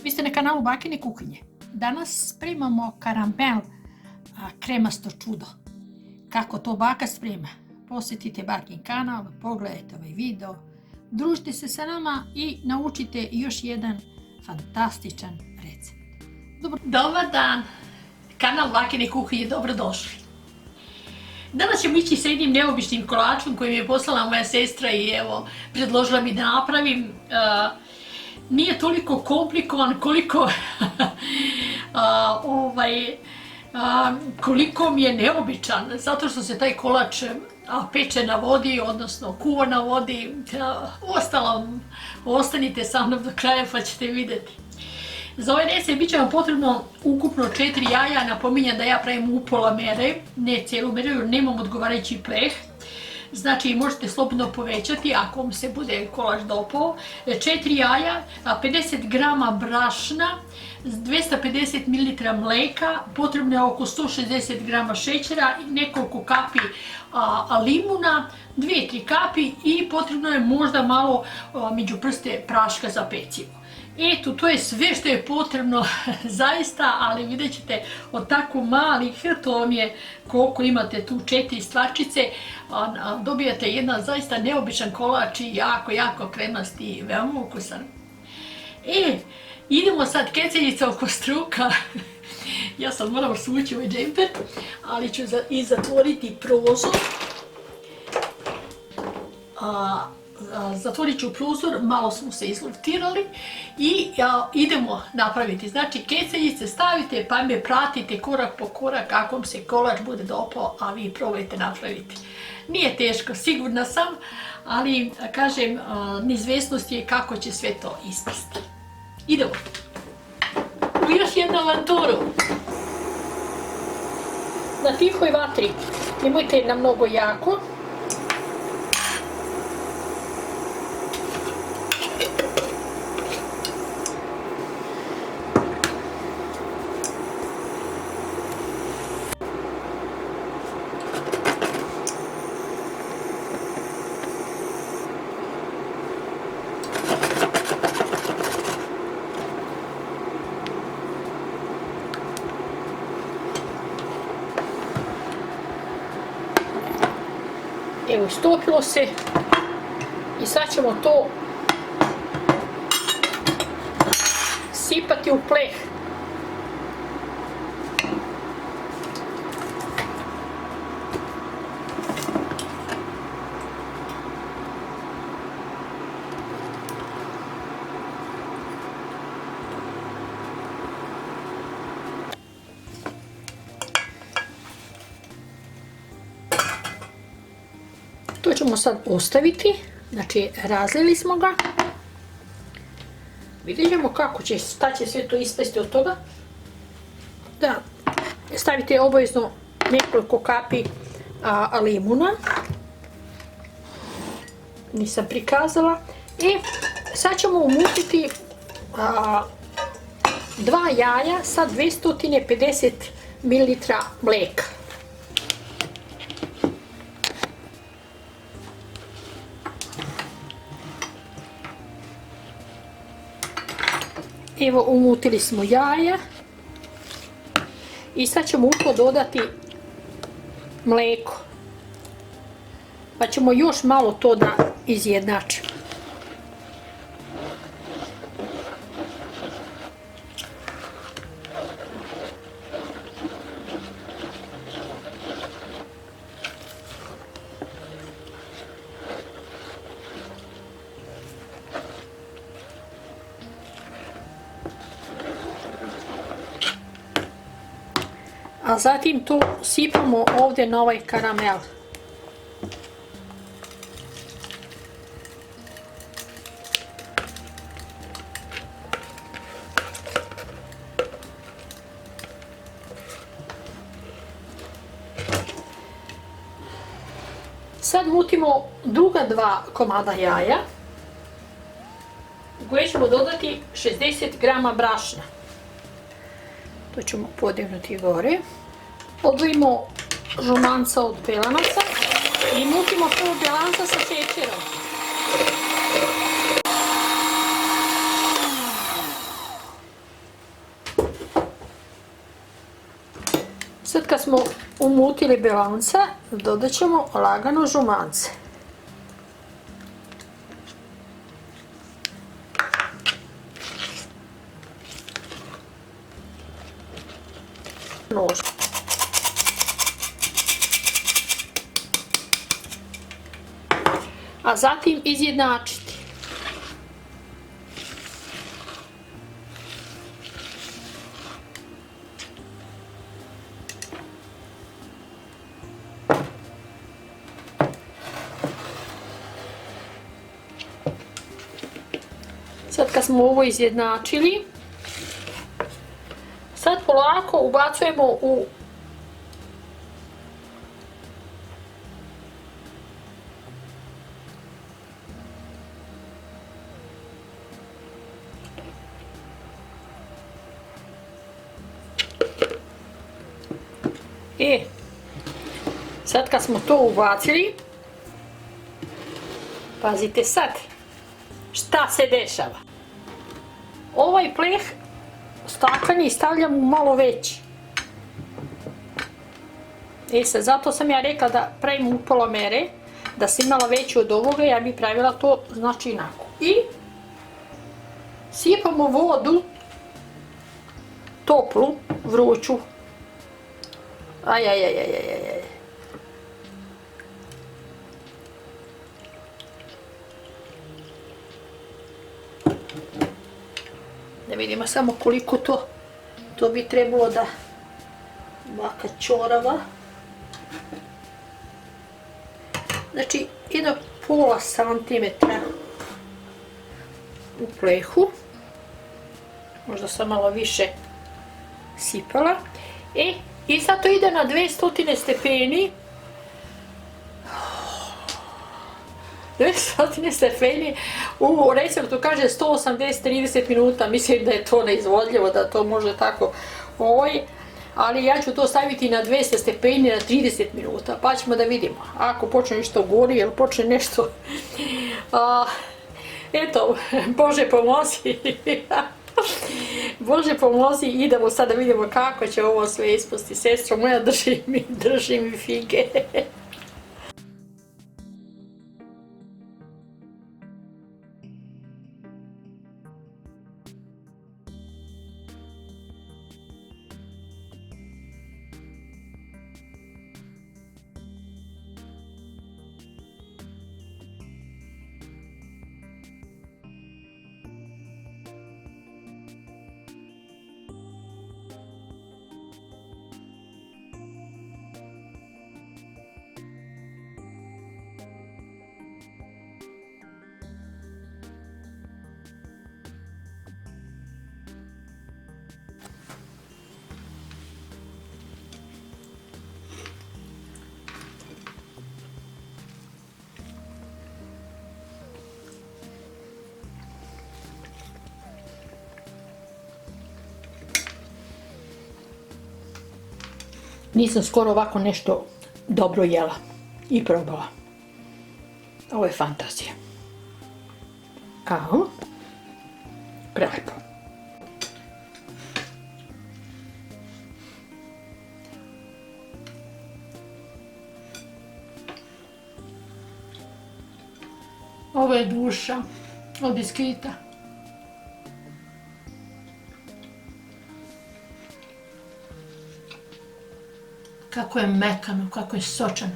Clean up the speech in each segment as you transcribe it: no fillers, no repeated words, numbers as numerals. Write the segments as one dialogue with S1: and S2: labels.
S1: Vi ste na kanalu Bakine kuhinje. Danas spremamo karamel, kremasto čudo. Kako to baka sprema? Posjetite Bakin kanal, pogledajte ovaj video, družite se sa nama i naučite još jedan fantastičan recept. Dobar dan! Kanal Bakine kuhinje, dobrodošli. Danas ćemo ići sa jednim neobičnim kolačom koji mi je poslala moja sestra i evo, predložila mi da napravim. Nije toliko komplikovan koliko mi je neobičan, zato što se taj kolač peče na vodi, odnosno kuva na vodi. Uostalom, ostanite sa mnom do kraja pa ćete vidjeti. Za ovaj recept bit će vam potrebno ukupno 4 jaja, napominjem da ja pravim upola mere, ne cijelu meru jer nemam odgovarajući preh. Znači možete slobodno povećati ako vam se bude kolač dopao. 4 jaja, 50 grama brašna, 250 ml mlijeka, potrebno je oko 160 grama šećera i nekoliko kapi limuna, 2-3 kapi i potrebno je možda malo među prste praška za pecivo. Eto, to je sve što je potrebno zaista, ali vidjet ćete od tako malih, to vam je koliko imate tu 4 stvarčice, dobijate jedan zaista neobičan kolač i jako kremast i veoma ukusan. Idemo sad keceljica oko struka. Ja sad moram sući ovaj džemper, ali ću i zatvoriti prozor. Zatvorit ću prozor, malo smo se izluftirali i idemo napraviti. Znači keceljice stavite pa me pratite korak po korak kako vam se kolač bude dopao, a vi probajte napraviti. Nije teško, sigurna sam, ali kažem, neizvjesnost je kako će sve to ispasti. Idemo u još jednu avanturu. Na tihoj vatri, nemojte na mnogo jako. Evo, istopilo se i sad ćemo to sipati u pleh. To ćemo sad ostaviti, znači razlili smo ga. Vidjet ćemo kako će, šta će sve to ispasti od toga. Da stavite obavezno nekoliko kapi limuna. Nisam prikazala. I sad ćemo umutiti 2 jaja sa 250 ml mlijeka. Evo, umutili smo jaja i sad ćemo u to dodati mlijeko, pa ćemo još malo to da izjednačimo. A zatim to sipamo ovdje na ovaj karamel. Sad mutimo druga 2 komada jaja u koje ćemo dodati 60 grama brašna. To ćemo podignuti gore. Odvojimo žumanca od belanaca i mutimo prvo belanca sa šećerom. Sad kad smo umutili belanca, dodat ćemo lagano žumance. Nož. A zatim izjednačiti. Sad kad smo ovo izjednačili, sad polako ubacujemo u sad kad smo to ubacili, pazite sad šta se dešava. Ovaj pleh stakleni stavljam u malo veći. Sad, zato sam ja rekla da pravim upola mere, da sam imala veću od ovoga, ja bih pravila to znači inako. I sipamo vodu, toplu, vruću. Da vidimo samo koliko to bi trebalo da ovaka čorava. Znači, jedno pola santimetra u plehu. Možda sam malo više sipala. I sad to ide na 200 stepeni. 200 stepeni, u receptu kaže 180-30 minuta, mislim da je to neizvodljivo, da to može tako, ali ja ću to staviti na 200 stepeni na 30 minuta, pa ćemo da vidimo. Ako počne nešto gori, ili počne nešto, eto, Bože pomozi. Bože pomozi, idemo sad da vidimo kako će ovo sve ispasti. Sestro moja, drži mi fige. Nisam skoro ovako nešto dobro jela i probala. Ovo je fantazija. Prelepo. Ovo je duša od biskvita. Kako je mekano, kako je sočano.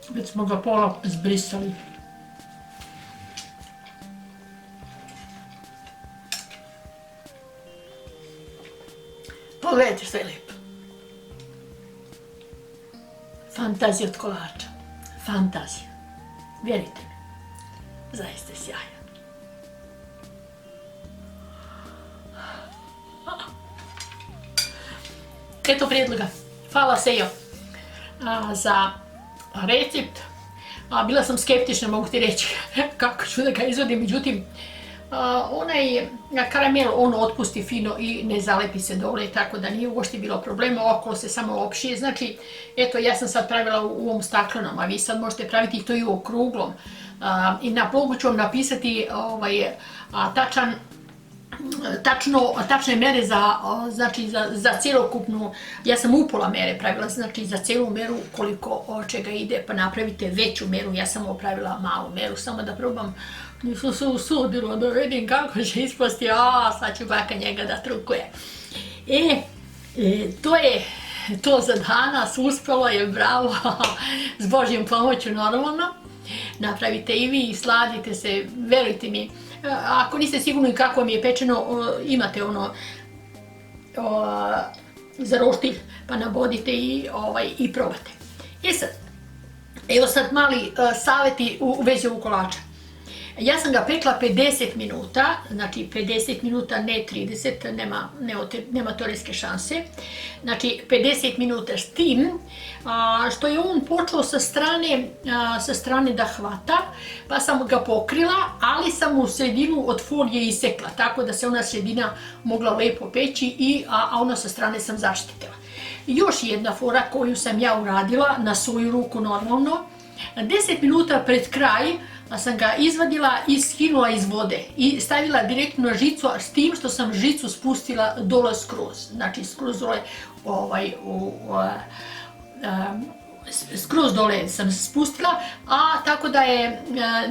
S1: Već smo ga pola zbrisali. Pogledajte što je lijepo. Fantazija od kolača. Fantazija. Vjerujte mi. Zaista je sjajan. Eto prijedloga. Hvala Sejo za recept. Bila sam skeptična, mogu ti reći, kako ću da ga izvodim, međutim, onaj karamel on otpusti fino i ne zalepi se dole, tako da nije uopšte bilo problema, okolo se samo opšije. Znači, eto, ja sam sad pravila u ovom staklenom, a vi sad možete praviti to i u okruglom. I na blogu ću vam napisati tačne mere za cjelokupnu, ja sam upola mere pravila, znači za cijelu meru koliko čega ide, pa napravite veću meru, ja sam opravila malu meru, samo da probam, nisam se usudila da vidim kako će ispasti, sad ću baka njega da trukuje. To je to za danas, uspjelo je, bravo, s Božjom pomoću normalno. Napravite i vi i sladite se, verujte mi. Ako niste sigurni kako vam je pečeno, imate ono za roštilj, pa nabodite i probate. Sad, evo sad mali savjeti u vezi ovog kolača. Ja sam ga pekla 50 minuta, znači 50 minuta, ne 30, nema teoretske šanse. Znači 50 minuta s tim što je on počeo sa strane da hvata, pa sam ga pokrila, ali sam u sredinu od folije isekla, tako da se ona sredina mogla lepo peći, a ona sa strane sam zaštitila. Još jedna fora koju sam ja uradila na svoju ruku normalno, 10 minuta pred kraj sam ga izvadila i skinula iz vode i stavila direktno na žicu, s tim što sam žicu spustila dole skroz, znači skroz dole skroz dole sam spustila, tako da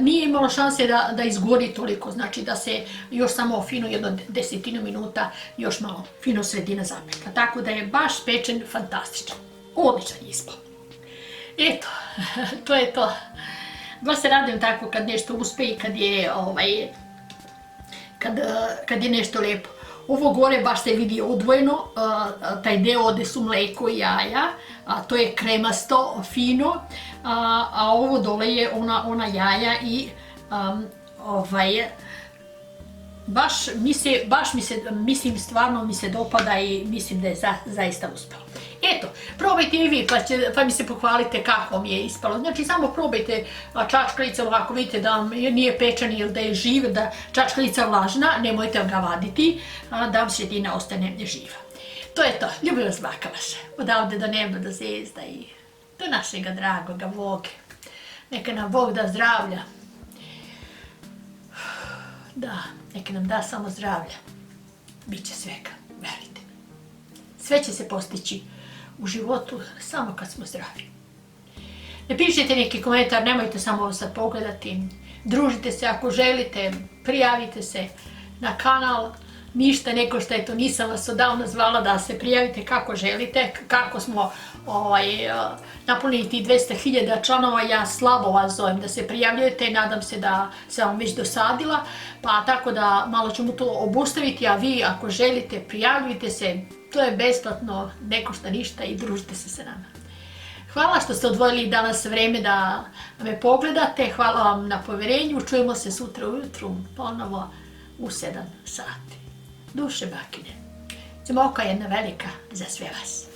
S1: nije imalo šanse da izgori toliko, znači da se još samo fino jedno 10 minuta još malo fino sredina zapekla, tako da je baš pečen fantastičan, odličan je ispao. Eto, to je to. Baš se radujem tako kad nešto uspe i kad je nešto lepo. Ovo gore baš se vidi odvojeno, taj deo gde su mleko i jaja, to je kremasto, fino, a ovo dole je ona jaja i mislim stvarno mi se dopada i mislim da je zaista uspelo. Eto, probajte i vi pa mi se pohvalite kako mi je ispalo. Znači samo probajte čačkalicom, ako vidite da vam nije pečen ili da je živ, da čačkalica vlažna, nemojte ga vaditi, da vam sredina ostane živa. To je to, ljubim vas baka vaša, odavde do neba, do zvezda i do našega dragoga Boga. Neka nam Bog da zdravlja. Da, neka nam da samo zdravlja. Biće svega, verujte mi. Sve će se postići u životu samo kad smo zdravi. Napišite neki komentar, nemojte samo ovo sad pogledati. Družite se ako želite, prijavite se na kanal. Ništa ne košta, eto nisam vas odavno zvala da se prijavite kako želite, kako smo napunili ti 200.000 članova, ja slabo vas zovem da se prijavljujete, nadam se da sam vam već dosadila, pa tako da malo ćemo to obustaviti, a vi ako želite prijavljujte se, to je besplatno, ne košta ništa i družite se sa nama. Hvala što ste odvojili danas vreme da me pogledate, hvala vam na poverenju, čujemo se sutra ujutru ponovo u 7 sati. Duše bakine, Zmoka jedna velika za sve vas.